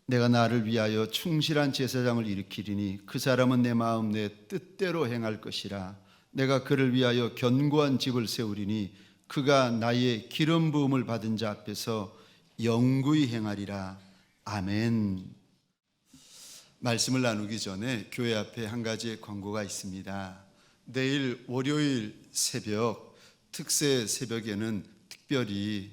내가 나를 위하여 충실한 제사장을 일으키리니 그 사람은 내 마음 내 뜻대로 행할 것이라. 내가 그를 위하여 견고한 집을 세우리니 그가 나의 기름 부음을 받은 자 앞에서 영구히 행하리라. 아멘. 말씀을 나누기 전에 교회 앞에 한 가지의 광고가 있습니다. 내일 월요일 새벽, 특세 새벽에는 특별히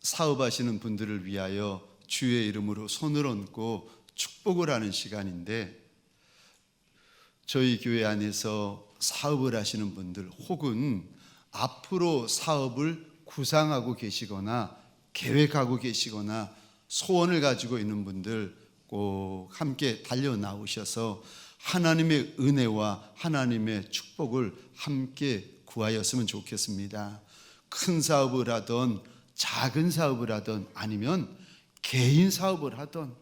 사업하시는 분들을 위하여 주의 이름으로 손을 얹고 축복을 하는 시간인데, 저희 교회 안에서 사업을 하시는 분들 혹은 앞으로 사업을 구상하고 계시거나 계획하고 계시거나 소원을 가지고 있는 분들 꼭 함께 달려 나오셔서 하나님의 은혜와 하나님의 축복을 함께 구하였으면 좋겠습니다. 큰 사업을 하던 작은 사업을 하던 아니면 개인 사업을 하던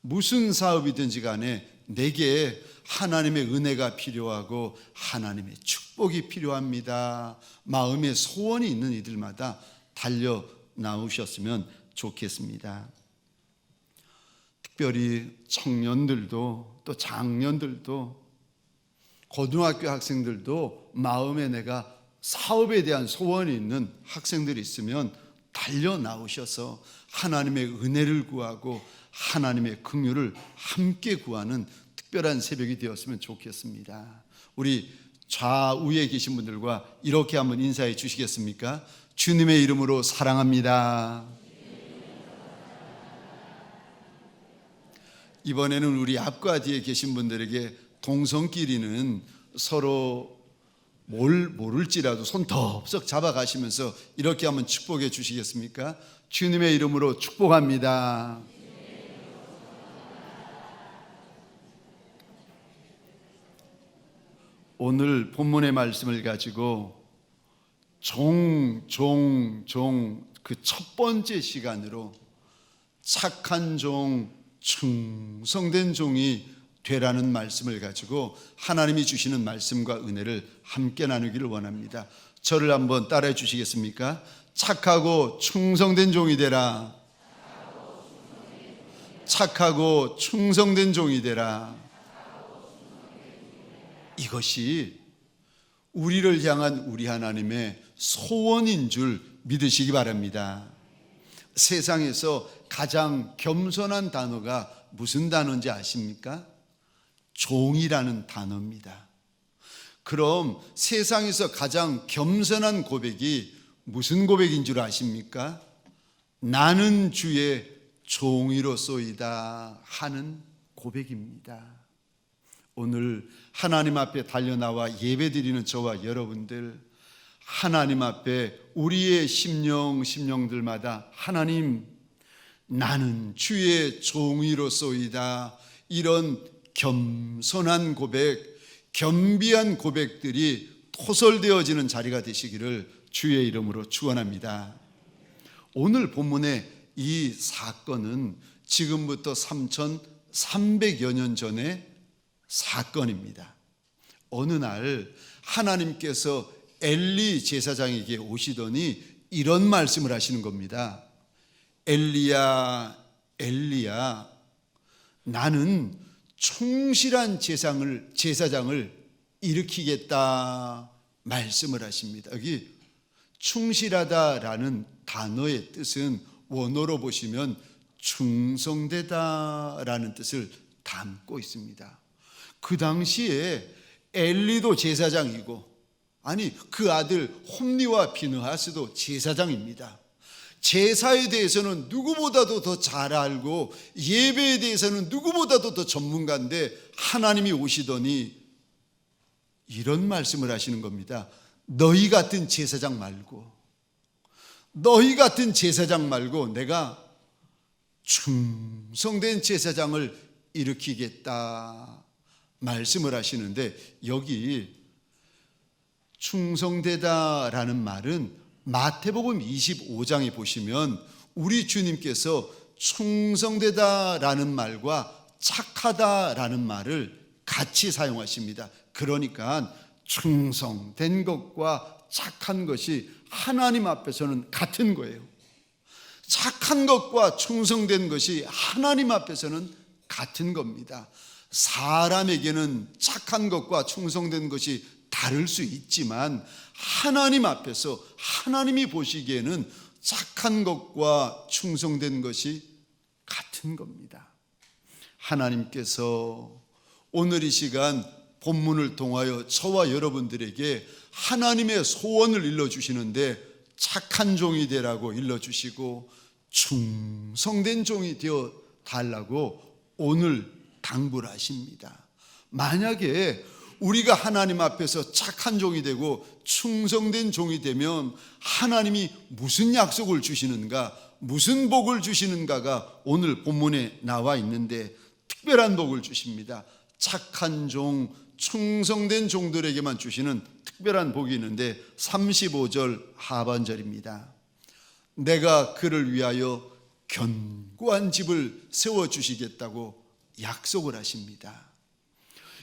무슨 사업이든지 간에 내게 하나님의 은혜가 필요하고 하나님의 축복이 필요합니다. 마음에 소원이 있는 이들마다 달려 나오셨으면 좋겠습니다. 특별히 청년들도 또 장년들도 고등학교 학생들도 마음에 내가 사업에 대한 소원이 있는 학생들이 있으면 달려 나오셔서 하나님의 은혜를 구하고 하나님의 긍휼을 함께 구하는 특별한 새벽이 되었으면 좋겠습니다. 우리 좌우에 계신 분들과 이렇게 한번 인사해 주시겠습니까? 주님의 이름으로 사랑합니다. 이번에는 우리 앞과 뒤에 계신 분들에게 동성끼리는 서로 뭘 모를지라도 손 덥석 잡아가시면서 이렇게 한번 축복해 주시겠습니까? 주님의 이름으로 축복합니다. 오늘 본문의 말씀을 가지고 그 첫 번째 시간으로 착한 종, 충성된 종이 되라는 말씀을 가지고 하나님이 주시는 말씀과 은혜를 함께 나누기를 원합니다. 저를 한번 따라해 주시겠습니까? 착하고 충성된 종이 되라. 착하고 충성된 종이 되라. 이것이 우리를 향한 우리 하나님의 소원인 줄 믿으시기 바랍니다. 세상에서 가장 겸손한 단어가 무슨 단어인지 아십니까? 종이라는 단어입니다. 그럼 세상에서 가장 겸손한 고백이 무슨 고백인 줄 아십니까? 나는 주의 종이로소이다 하는 고백입니다. 오늘 하나님 앞에 달려나와 예배드리는 저와 여러분들, 하나님 앞에 우리의 심령들마다 하나님, 나는 주의 종이로소이다, 이런 겸손한 고백, 겸비한 고백들이 토설되어지는 자리가 되시기를 주의 이름으로 축원합니다. 오늘 본문의 이 사건은 지금부터 3300여 년 전의 사건입니다. 어느 날 하나님께서 엘리 제사장에게 오시더니 이런 말씀을 하시는 겁니다. 엘리야, 엘리야, 나는 충실한 제사장을 일으키겠다 말씀을 하십니다. 여기 충실하다라는 단어의 뜻은 원어로 보시면 충성되다라는 뜻을 담고 있습니다. 그 당시에 엘리도 제사장이고, 아니 그 아들 홈리와 비느하스도 제사장입니다. 제사에 대해서는 누구보다도 더 잘 알고 예배에 대해서는 누구보다도 더 전문가인데 하나님이 오시더니 이런 말씀을 하시는 겁니다. 너희 같은 제사장 말고 내가 충성된 제사장을 일으키겠다 말씀을 하시는데, 여기 충성되다라는 말은 마태복음 25장에 보시면 우리 주님께서 충성되다라는 말과 착하다라는 말을 같이 사용하십니다. 그러니까 충성된 것과 착한 것이 하나님 앞에서는 같은 거예요. 착한 것과 충성된 것이 하나님 앞에서는 같은 겁니다. 사람에게는 착한 것과 충성된 것이 다를 수 있지만 하나님 앞에서 하나님이 보시기에는 착한 것과 충성된 것이 같은 겁니다. 하나님께서 오늘 이 시간 본문을 통하여 저와 여러분들에게 하나님의 소원을 일러주시는데 착한 종이 되라고 일러주시고 충성된 종이 되어 달라고 오늘 당부를 하십니다. 만약에 우리가 하나님 앞에서 착한 종이 되고 충성된 종이 되면 하나님이 무슨 약속을 주시는가, 무슨 복을 주시는가가 오늘 본문에 나와 있는데 특별한 복을 주십니다. 착한 종, 충성된 종들에게만 주시는 특별한 복이 있는데 35절 하반절입니다. 내가 그를 위하여 견고한 집을 세워주시겠다고 약속을 하십니다.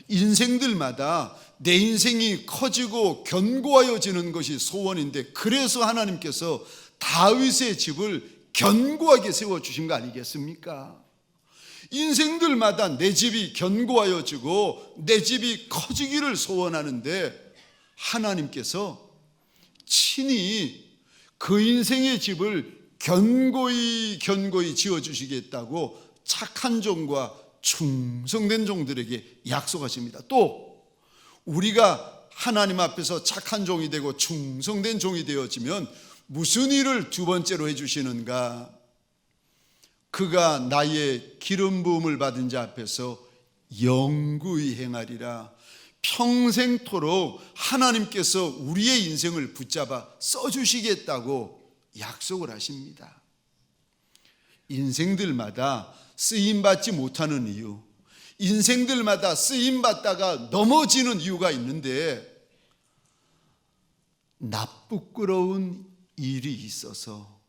인생들마다 내 인생이 커지고 견고하여지는 것이 소원인데 그래서 하나님께서 다윗의 집을 견고하게 세워주신 거 아니겠습니까? 인생들마다 내 집이 견고하여지고 내 집이 커지기를 소원하는데 하나님께서 친히 그 인생의 집을 견고히 지어주시겠다고 착한 종과 충성된 종들에게 약속하십니다. 또 우리가 하나님 앞에서 착한 종이 되고 충성된 종이 되어지면 무슨 일을 두 번째로 해주시는가? 그가 나의 기름 부음을 받은 자 앞에서 영구히 행하리라. 평생토록 하나님께서 우리의 인생을 붙잡아 써주시겠다고 약속을 하십니다. 인생들마다 쓰임받지 못하는 이유, 인생들마다 쓰임받다가 넘어지는 이유가 있는데 나쁘끄러운 일이 있어서,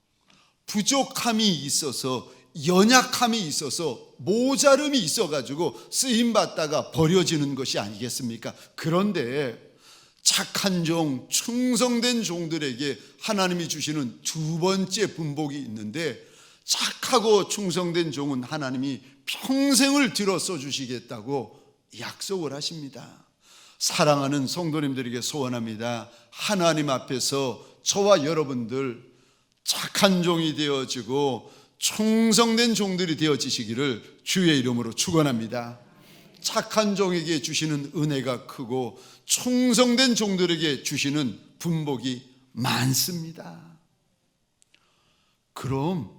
부족함이 있어서, 연약함이 있어서, 모자름이 있어가지고 쓰임받다가 버려지는 것이 아니겠습니까? 그런데 착한 종, 충성된 종들에게 하나님이 주시는 두 번째 분복이 있는데 착하고 충성된 종은 하나님이 평생을 들어 써주시겠다고 약속을 하십니다. 사랑하는 성도님들에게 소원합니다. 하나님 앞에서 저와 여러분들 착한 종이 되어지고 충성된 종들이 되어지시기를 주의 이름으로 축원합니다. 착한 종에게 주시는 은혜가 크고 충성된 종들에게 주시는 분복이 많습니다. 그럼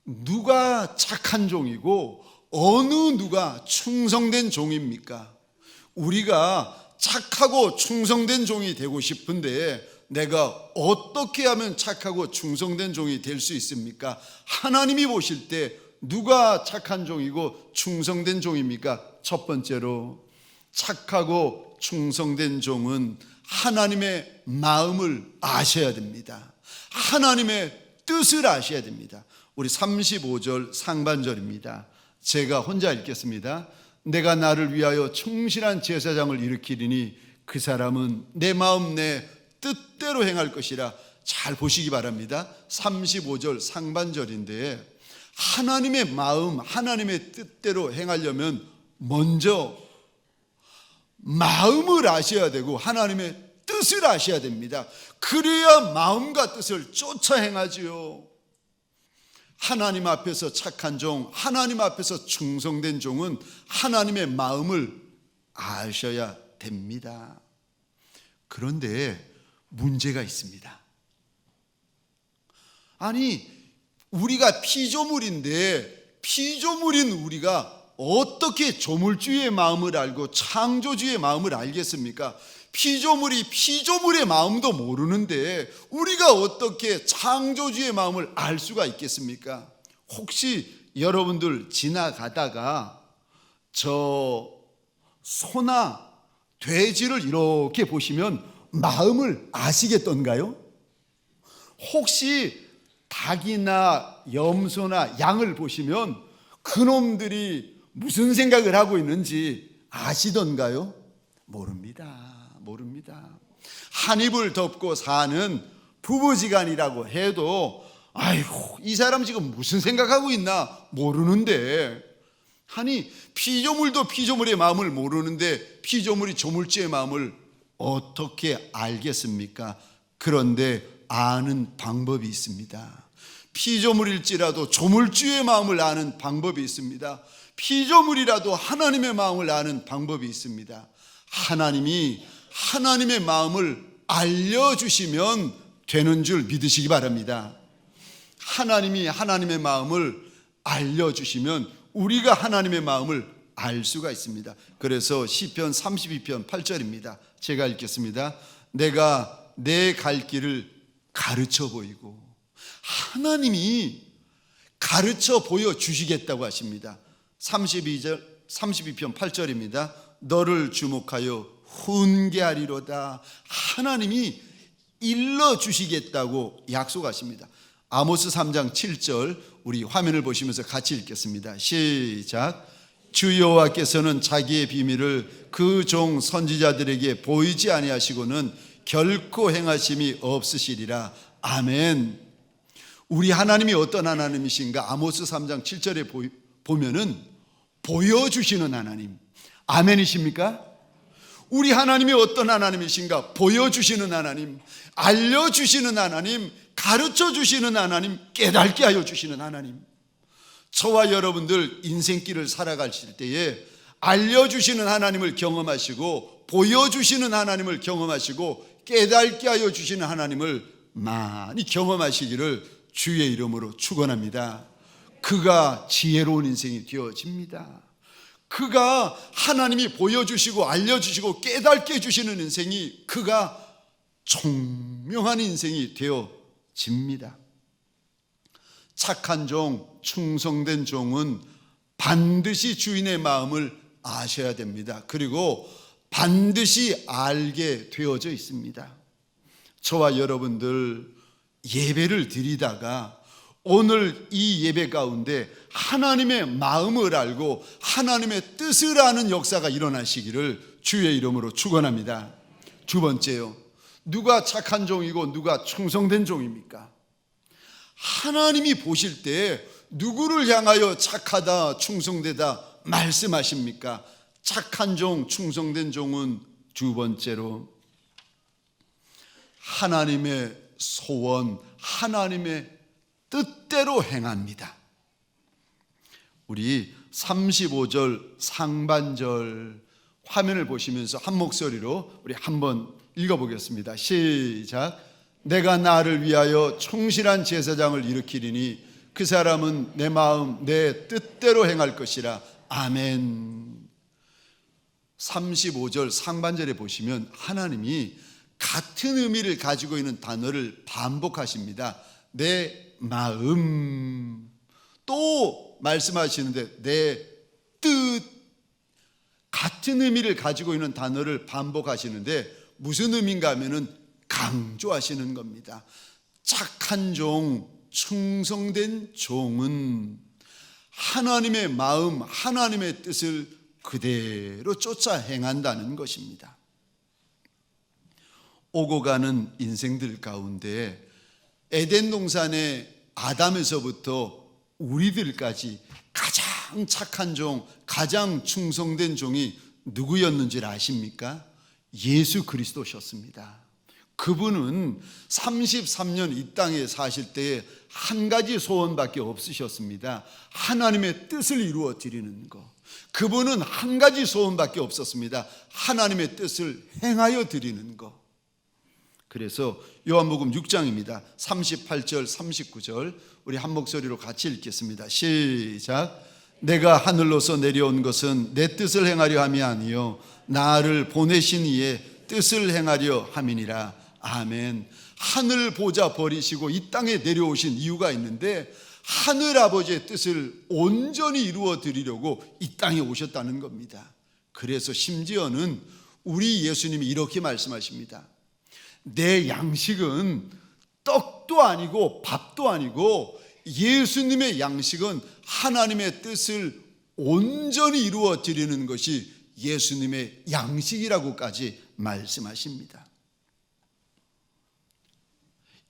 누가 착한 종이고 어느 누가 충성된 종입니까? 우리가 착하고 충성된 종이 되고 싶은데 내가 어떻게 하면 착하고 충성된 종이 될 수 있습니까? 하나님이 보실 때 누가 착한 종이고 충성된 종입니까? 첫 번째로 착하고 충성된 종은 하나님의 마음을 아셔야 됩니다. 하나님의 뜻을 아셔야 됩니다. 우리 35절 상반절입니다. 제가 혼자 읽겠습니다. 내가 나를 위하여 충실한 제사장을 일으키리니 그 사람은 내 마음 내 뜻대로 행할 것이라. 잘 보시기 바랍니다. 35절 상반절인데 하나님의 마음, 하나님의 뜻대로 행하려면 먼저 마음을 아셔야 되고 하나님의 뜻을 아셔야 됩니다. 그래야 마음과 뜻을 쫓아 행하지요. 하나님 앞에서 착한 종, 하나님 앞에서 충성된 종은 하나님의 마음을 아셔야 됩니다. 그런데 문제가 있습니다. 아니, 우리가 피조물인데 피조물인 우리가 어떻게 조물주의 마음을 알고 창조주의 마음을 알겠습니까? 피조물이 피조물의 마음도 모르는데 우리가 어떻게 창조주의 마음을 알 수가 있겠습니까? 혹시 여러분들 지나가다가 저 소나 돼지를 이렇게 보시면 마음을 아시겠던가요? 혹시 닭이나 염소나 양을 보시면 그놈들이 무슨 생각을 하고 있는지 아시던가요? 모릅니다. 한 입을 덮고 사는 부부지간이라고 해도 아이고, 이 사람 지금 무슨 생각하고 있나 모르는데, 아니 피조물도 피조물의 마음을 모르는데 피조물이 조물주의 마음을 어떻게 알겠습니까? 그런데 아는 방법이 있습니다. 피조물일지라도 조물주의 마음을 아는 방법이 있습니다. 피조물이라도 하나님의 마음을 아는 방법이 있습니다. 하나님이 하나님의 마음을 알려주시면 되는 줄 믿으시기 바랍니다. 하나님이 하나님의 마음을 알려주시면 우리가 하나님의 마음을 알 수가 있습니다. 그래서 시편 32편 8절입니다. 제가 읽겠습니다. 내가 내 갈 길을 가르쳐 보이고, 하나님이 가르쳐 보여주시겠다고 하십니다. 32편 8절입니다. 너를 주목하여 훈계하리로다. 하나님이 일러주시겠다고 약속하십니다. 아모스 3장 7절 우리 화면을 보시면서 같이 읽겠습니다. 시작. 주 여호와께서는 자기의 비밀을 그 종 선지자들에게 보이지 아니하시고는 결코 행하심이 없으시리라. 아멘. 우리 하나님이 어떤 하나님이신가? 아모스 3장 7절에 보면은 보여주시는 하나님. 아멘이십니까? 우리 하나님이 어떤 하나님이신가? 보여주시는 하나님, 알려주시는 하나님, 가르쳐주시는 하나님, 깨닫게 하여 주시는 하나님. 저와 여러분들 인생길을 살아가실 때에 알려주시는 하나님을 경험하시고, 보여주시는 하나님을 경험하시고, 깨닫게 하여 주시는 하나님을 많이 경험하시기를 주의 이름으로 축원합니다. 그가 지혜로운 인생이 되어집니다. 그가 하나님이 보여주시고 알려주시고 깨닫게 해주시는 인생이, 그가 총명한 인생이 되어집니다. 착한 종, 충성된 종은 반드시 주인의 마음을 아셔야 됩니다. 그리고 반드시 알게 되어져 있습니다. 저와 여러분들 예배를 드리다가 오늘 이 예배 가운데 하나님의 마음을 알고 하나님의 뜻을 아는 역사가 일어나시기를 주의 이름으로 축원합니다. 두 번째요, 누가 착한 종이고 누가 충성된 종입니까? 하나님이 보실 때 누구를 향하여 착하다, 충성되다 말씀하십니까? 착한 종, 충성된 종은 두 번째로 하나님의 소원, 하나님의 뜻대로 행합니다. 우리 35절 상반절 화면을 보시면서 한 목소리로 우리 한번 읽어보겠습니다. 시작. 내가 나를 위하여 충실한 제사장을 일으키리니 그 사람은 내 마음 내 뜻대로 행할 것이라. 아멘. 35절 상반절에 보시면 하나님이 같은 의미를 가지고 있는 단어를 반복하십니다. 내 마음, 또 말씀하시는데 내 뜻, 같은 의미를 가지고 있는 단어를 반복하시는데 무슨 의미인가 하면은 강조하시는 겁니다. 착한 종, 충성된 종은 하나님의 마음, 하나님의 뜻을 그대로 쫓아 행한다는 것입니다. 오고 가는 인생들 가운데 에덴 동산의 아담에서부터 우리들까지 가장 착한 종, 가장 충성된 종이 누구였는지 아십니까? 예수 그리스도셨습니다. 그분은 33년 이 땅에 사실 때에 한 가지 소원밖에 없으셨습니다. 하나님의 뜻을 이루어 드리는 것. 그분은 한 가지 소원밖에 없었습니다. 하나님의 뜻을 행하여 드리는 것. 그래서 요한복음 6장입니다. 38절 39절 우리 한 목소리로 같이 읽겠습니다. 시작. 내가 하늘로서 내려온 것은 내 뜻을 행하려 함이 아니요 나를 보내신 이의 뜻을 행하려 함이니라. 아멘. 하늘 보좌 버리시고 이 땅에 내려오신 이유가 있는데 하늘 아버지의 뜻을 온전히 이루어 드리려고 이 땅에 오셨다는 겁니다. 그래서 심지어는 우리 예수님이 이렇게 말씀하십니다. 내 양식은 떡도 아니고 밥도 아니고 예수님의 양식은 하나님의 뜻을 온전히 이루어 드리는 것이 예수님의 양식이라고까지 말씀하십니다.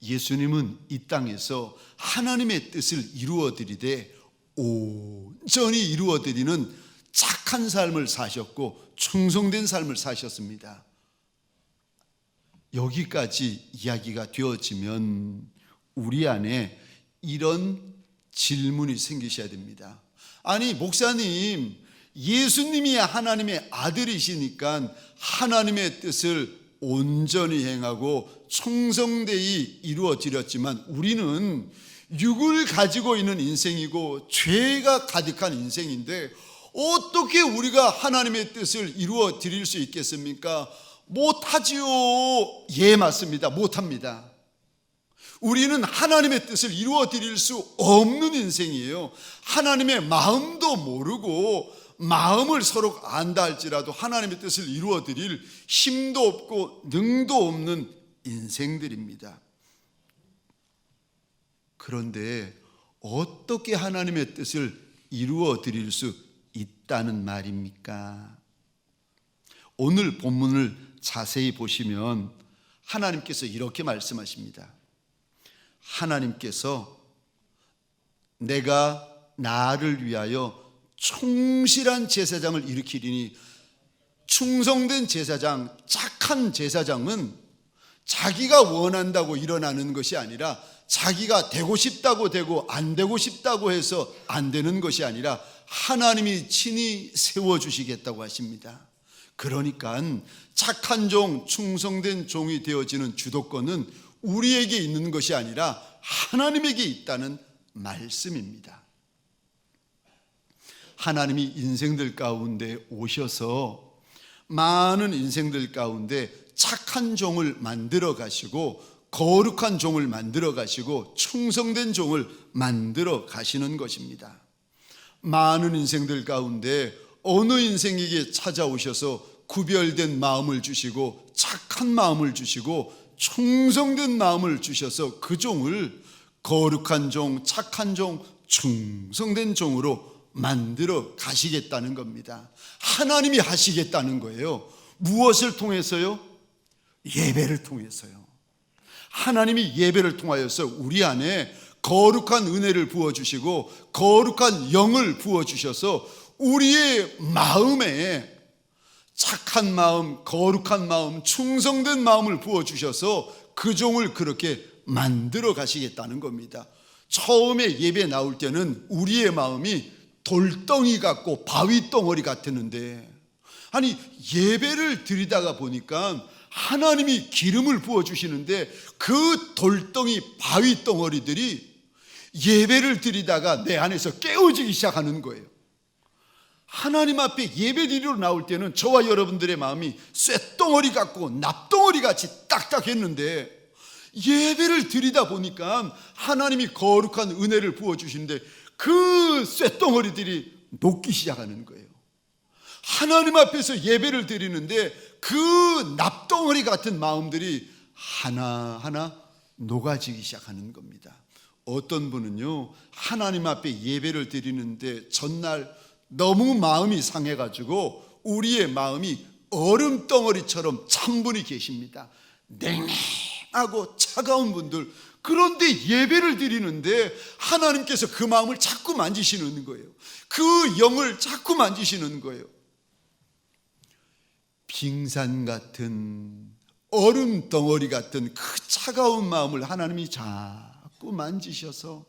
예수님은 이 땅에서 하나님의 뜻을 이루어드리되 온전히 이루어드리는 착한 삶을 사셨고 충성된 삶을 사셨습니다. 여기까지 이야기가 되어지면 우리 안에 이런 질문이 생기셔야 됩니다. 아니, 목사님, 예수님이 하나님의 아들이시니까 하나님의 뜻을 온전히 행하고 충성되이 이루어지렸지만 우리는 육을 가지고 있는 인생이고 죄가 가득한 인생인데 어떻게 우리가 하나님의 뜻을 이루어 드릴 수 있겠습니까? 못하지요. 예, 맞습니다. 못합니다. 우리는 하나님의 뜻을 이루어 드릴 수 없는 인생이에요. 하나님의 마음도 모르고 마음을 서로 안다 할지라도 하나님의 뜻을 이루어 드릴 힘도 없고 능도 없는 인생들입니다. 그런데 어떻게 하나님의 뜻을 이루어 드릴 수 있다는 말입니까? 오늘 본문을 자세히 보시면 하나님께서 이렇게 말씀하십니다. 하나님께서 내가 나를 위하여 충실한 제사장을 일으키리니, 충성된 제사장, 착한 제사장은 자기가 원한다고 일어나는 것이 아니라 자기가 되고 싶다고 되고 안 되고 싶다고 해서 안 되는 것이 아니라 하나님이 친히 세워주시겠다고 하십니다. 그러니까 착한 종, 충성된 종이 되어지는 주도권은 우리에게 있는 것이 아니라 하나님에게 있다는 말씀입니다. 하나님이 인생들 가운데 오셔서 많은 인생들 가운데 착한 종을 만들어 가시고 거룩한 종을 만들어 가시고 충성된 종을 만들어 가시는 것입니다. 많은 인생들 가운데 어느 인생에게 찾아오셔서 구별된 마음을 주시고 착한 마음을 주시고 충성된 마음을 주셔서 그 종을 거룩한 종, 착한 종, 충성된 종으로 만들어 가시겠다는 겁니다. 하나님이 하시겠다는 거예요. 무엇을 통해서요? 예배를 통해서요. 하나님이 예배를 통하여서 우리 안에 거룩한 은혜를 부어주시고 거룩한 영을 부어주셔서 우리의 마음에 착한 마음, 거룩한 마음, 충성된 마음을 부어주셔서 그 종을 그렇게 만들어 가시겠다는 겁니다. 처음에 예배 나올 때는 우리의 마음이 돌덩이 같고 바위 덩어리 같았는데, 아니 예배를 드리다가 보니까 하나님이 기름을 부어주시는데 그 돌덩이 바위 덩어리들이 예배를 드리다가 내 안에서 깨어지기 시작하는 거예요. 하나님 앞에 예배 드리러 나올 때는 저와 여러분들의 마음이 쇳덩어리 같고 납덩어리 같이 딱딱했는데 예배를 드리다 보니까 하나님이 거룩한 은혜를 부어주시는데 그 쇳덩어리들이 녹기 시작하는 거예요. 하나님 앞에서 예배를 드리는데 그 납덩어리 같은 마음들이 하나하나 녹아지기 시작하는 겁니다. 어떤 분은요, 하나님 앞에 예배를 드리는데 전날 너무 마음이 상해가지고 우리의 마음이 얼음덩어리처럼 찬 분이 계십니다. 냉랭하고 차가운 분들. 그런데 예배를 드리는데 하나님께서 그 마음을 자꾸 만지시는 거예요. 그 영을 자꾸 만지시는 거예요. 빙산 같은 얼음덩어리 같은 그 차가운 마음을 하나님이 자꾸 만지셔서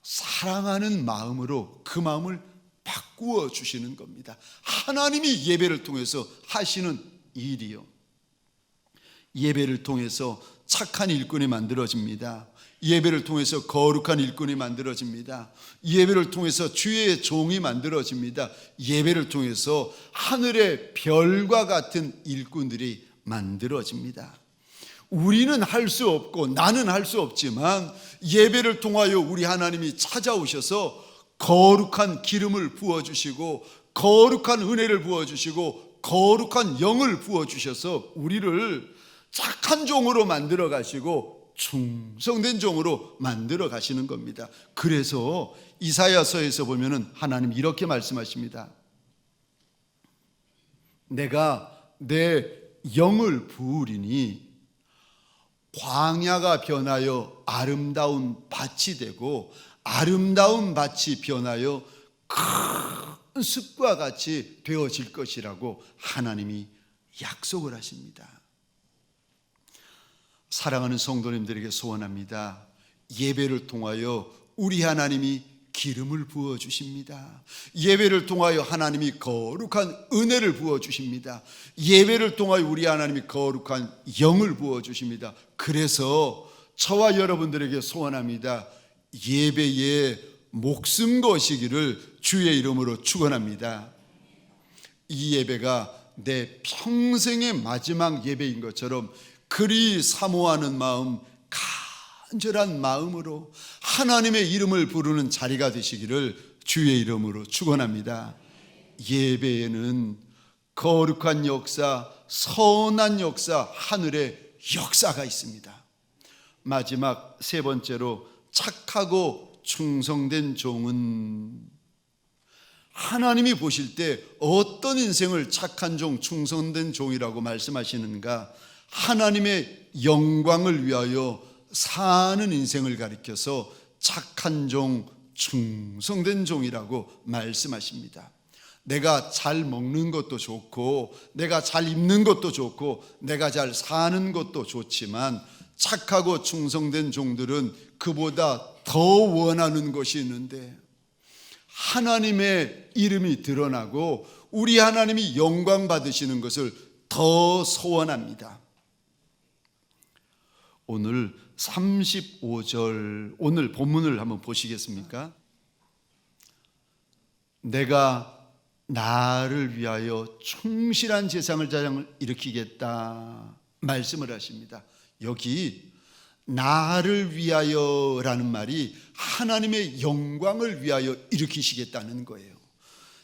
사랑하는 마음으로 그 마음을 바꾸어 주시는 겁니다. 하나님이 예배를 통해서 하시는 일이요. 예배를 통해서 착한 일꾼이 만들어집니다. 예배를 통해서 거룩한 일꾼이 만들어집니다. 예배를 통해서 주의 종이 만들어집니다. 예배를 통해서 하늘의 별과 같은 일꾼들이 만들어집니다. 우리는 할 수 없고 나는 할 수 없지만 예배를 통하여 우리 하나님이 찾아오셔서 거룩한 기름을 부어주시고 거룩한 은혜를 부어주시고 거룩한 영을 부어주셔서 우리를 착한 종으로 만들어 가시고 충성된 종으로 만들어 가시는 겁니다. 그래서 이사야서에서 보면은 하나님 이렇게 말씀하십니다. 내가 내 영을 부으리니 광야가 변하여 아름다운 밭이 되고 아름다운 밭이 변하여 큰 숲과 같이 되어질 것이라고 하나님이 약속을 하십니다. 사랑하는 성도님들에게 소원합니다. 예배를 통하여 우리 하나님이 기름을 부어주십니다. 예배를 통하여 하나님이 거룩한 은혜를 부어주십니다. 예배를 통하여 우리 하나님이 거룩한 영을 부어주십니다. 그래서 저와 여러분들에게 소원합니다. 예배에 목숨 거시기를 주의 이름으로 축원합니다. 이 예배가 내 평생의 마지막 예배인 것처럼 그리 사모하는 마음, 간절한 마음으로 하나님의 이름을 부르는 자리가 되시기를 주의 이름으로 축원합니다. 예배에는 거룩한 역사, 선한 역사, 하늘의 역사가 있습니다. 마지막 세 번째로 착하고 충성된 종은 하나님이 보실 때 어떤 인생을 착한 종, 충성된 종이라고 말씀하시는가? 하나님의 영광을 위하여 사는 인생을 가리켜서 착한 종, 충성된 종이라고 말씀하십니다. 내가 잘 먹는 것도 좋고 내가 잘 입는 것도 좋고 내가 잘 사는 것도 좋지만 착하고 충성된 종들은 그보다 더 원하는 것이 있는데 하나님의 이름이 드러나고 우리 하나님이 영광 받으시는 것을 더 소원합니다. 오늘 35절 오늘 본문을 한번 보시겠습니까? 내가 나를 위하여 충실한 제사장을 일으키겠다 말씀을 하십니다. 여기 나를 위하여라는 말이 하나님의 영광을 위하여 일으키시겠다는 거예요.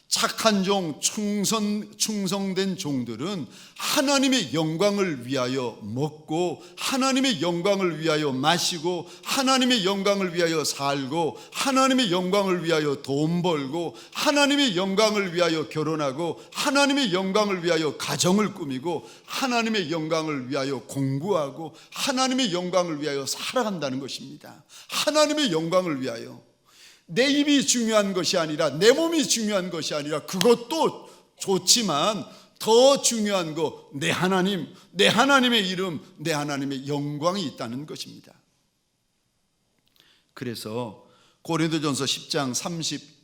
착한 종, 충성된 종들은 하나님의 영광을 위하여 먹고 하나님의 영광을 위하여 마시고 하나님의 영광을 위하여 살고 하나님의 영광을 위하여 돈 벌고 하나님의 영광을 위하여 결혼하고 하나님의 영광을 위하여 가정을 꾸미고 하나님의 영광을 위하여 공부하고 하나님의 영광을 위하여 살아간다는 것입니다. 하나님의 영광을 위하여. 내 입이 중요한 것이 아니라 내 몸이 중요한 것이 아니라 그것도 좋지만 더 중요한 거 내 하나님, 내 하나님의 이름, 내 하나님의 영광이 있다는 것입니다. 그래서 고린도전서 10장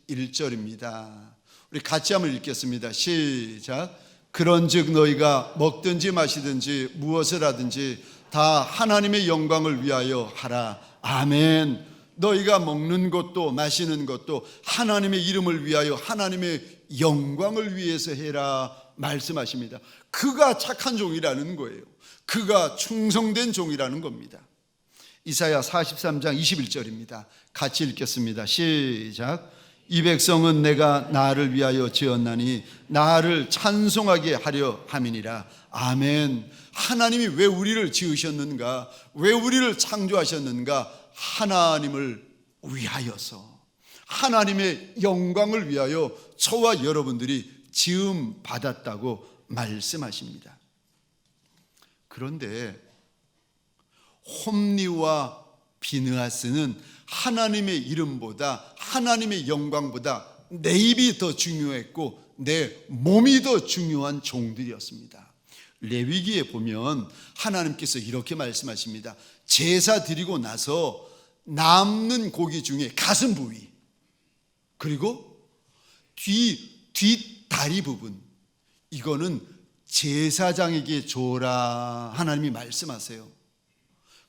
31절입니다. 우리 같이 한번 읽겠습니다. 시작. 그런즉 너희가 먹든지 마시든지 무엇을 하든지 다 하나님의 영광을 위하여 하라. 아멘. 너희가 먹는 것도 마시는 것도 하나님의 이름을 위하여 하나님의 영광을 위해서 해라 말씀하십니다. 그가 착한 종이라는 거예요. 그가 충성된 종이라는 겁니다. 이사야 43장 21절입니다. 같이 읽겠습니다. 시작. 이 백성은 내가 나를 위하여 지었나니 나를 찬송하게 하려 함이니라. 아멘. 하나님이 왜 우리를 지으셨는가? 왜 우리를 창조하셨는가? 하나님을 위하여서, 하나님의 영광을 위하여 저와 여러분들이 지음 받았다고 말씀하십니다. 그런데 홈리와 비느하스는 하나님의 이름보다 하나님의 영광보다 내 입이 더 중요했고 내 몸이 더 중요한 종들이었습니다. 레위기에 보면 하나님께서 이렇게 말씀하십니다. 제사 드리고 나서 남는 고기 중에 가슴 부위 그리고 뒷다리 부분 이거는 제사장에게 줘라 하나님이 말씀하세요.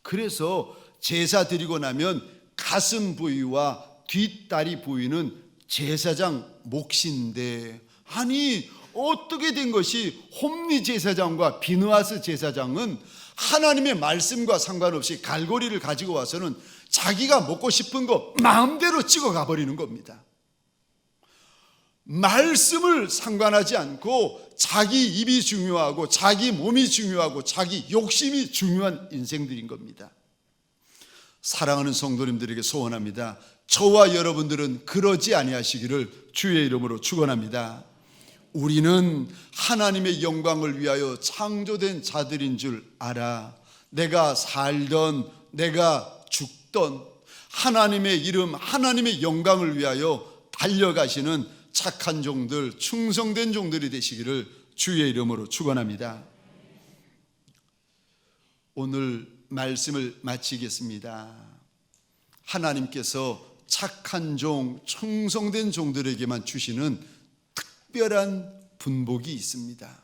그래서 제사 드리고 나면 가슴 부위와 뒷다리 부위는 제사장 몫인데 아니 어떻게 된 것이 홈리 제사장과 비느하스 제사장은 하나님의 말씀과 상관없이 갈고리를 가지고 와서는 자기가 먹고 싶은 거 마음대로 찍어가 버리는 겁니다. 말씀을 상관하지 않고 자기 입이 중요하고 자기 몸이 중요하고 자기 욕심이 중요한 인생들인 겁니다. 사랑하는 성도님들에게 소원합니다. 저와 여러분들은 그러지 아니하시기를 주의 이름으로 축원합니다. 우리는 하나님의 영광을 위하여 창조된 자들인 줄 알아. 내가 살던 내가 죽던 하나님의 이름, 하나님의 영광을 위하여 달려가시는 착한 종들, 충성된 종들이 되시기를 주의 이름으로 축원합니다. 오늘 말씀을 마치겠습니다. 하나님께서 착한 종, 충성된 종들에게만 주시는 특별한 분복이 있습니다.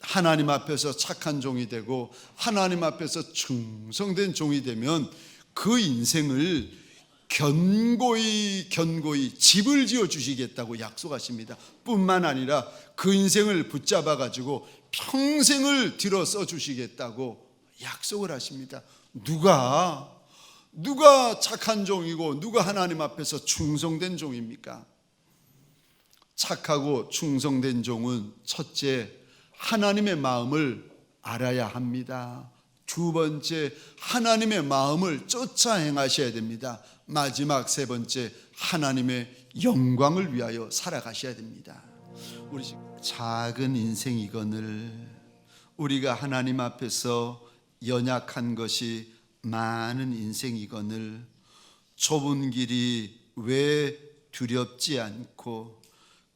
하나님 앞에서 착한 종이 되고 하나님 앞에서 충성된 종이 되면 그 인생을 견고히 집을 지어 주시겠다고 약속하십니다. 뿐만 아니라 그 인생을 붙잡아 가지고 평생을 들어 써 주시겠다고 약속을 하십니다. 누가 착한 종이고 누가 하나님 앞에서 충성된 종입니까? 착하고 충성된 종은 첫째, 하나님의 마음을 알아야 합니다. 두 번째, 하나님의 마음을 쫓아 행하셔야 됩니다. 마지막 세 번째, 하나님의 영광을 위하여 살아가셔야 됩니다. 우리 작은 인생이거늘 우리가 하나님 앞에서 연약한 것이 많은 인생이거늘 좁은 길이 왜 두렵지 않고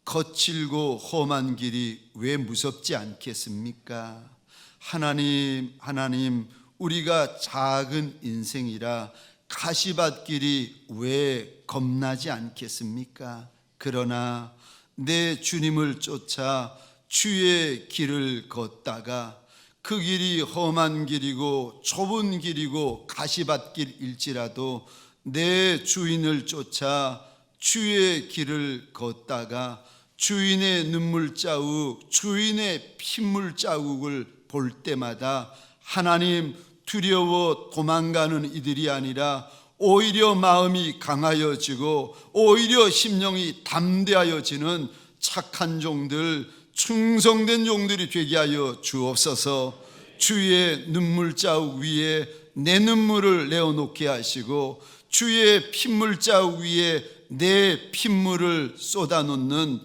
거칠고 험한 길이 왜 무섭지 않겠습니까? 하나님, 우리가 작은 인생이라 가시밭길이 왜 겁나지 않겠습니까? 그러나 내 주님을 쫓아 주의 길을 걷다가 그 길이 험한 길이고 좁은 길이고 가시밭길일지라도 내 주인을 쫓아 주의 길을 걷다가 주인의 눈물 자국, 주인의 핏물 자국을 볼 때마다 하나님, 두려워 도망가는 이들이 아니라 오히려 마음이 강하여지고 오히려 심령이 담대하여지는 착한 종들, 충성된 종들이 되게 하여 주옵소서. 주의 눈물 자국 위에 내 눈물을 내어놓게 하시고 주의 핏물 자국 위에 내 핏물을 쏟아놓는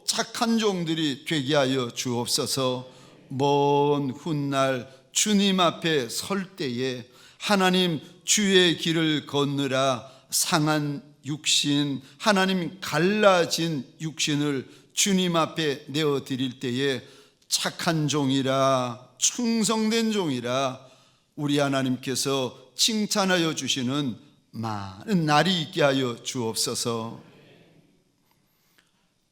착한 종들이 되게 하여 주옵소서. 먼 훗날 주님 앞에 설 때에 하나님, 주의 길을 걷느라 상한 육신, 하나님 갈라진 육신을 주님 앞에 내어드릴 때에 착한 종이라, 충성된 종이라 우리 하나님께서 칭찬하여 주시는 많은 날이 있게 하여 주옵소서.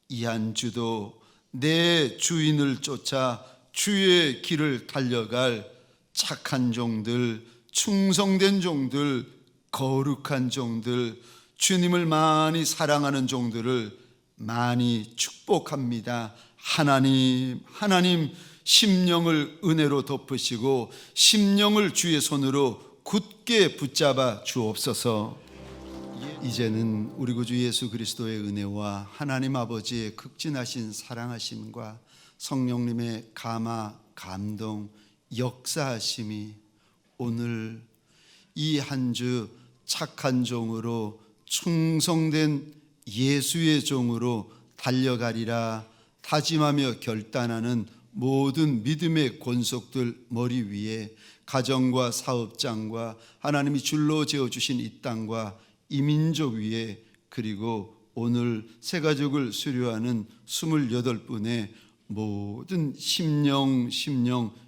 이 한 주도 내 주인을 쫓아 주의 길을 달려갈 착한 종들, 충성된 종들, 거룩한 종들, 주님을 많이 사랑하는 종들을 많이 축복합니다. 하나님, 심령을 은혜로 덮으시고 심령을 주의 손으로 굳게 붙잡아 주옵소서. 이제는 우리 구주 예수 그리스도의 은혜와 하나님 아버지의 극진하신 사랑하심과 성령님의 감화, 감동, 역사하심이 오늘 이 한 주 착한 종으로 충성된 예수의 종으로 달려가리라 다짐하며 결단하는 모든 믿음의 권속들 머리 위에 가정과 사업장과 하나님이 줄로 지어주신 이 땅과 이 민족 위에, 그리고 오늘 새 가족을 수료하는 28분의 모든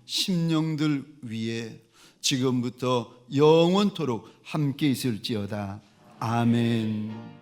심령들 위에 지금부터 영원토록 함께 있을지어다. 아멘.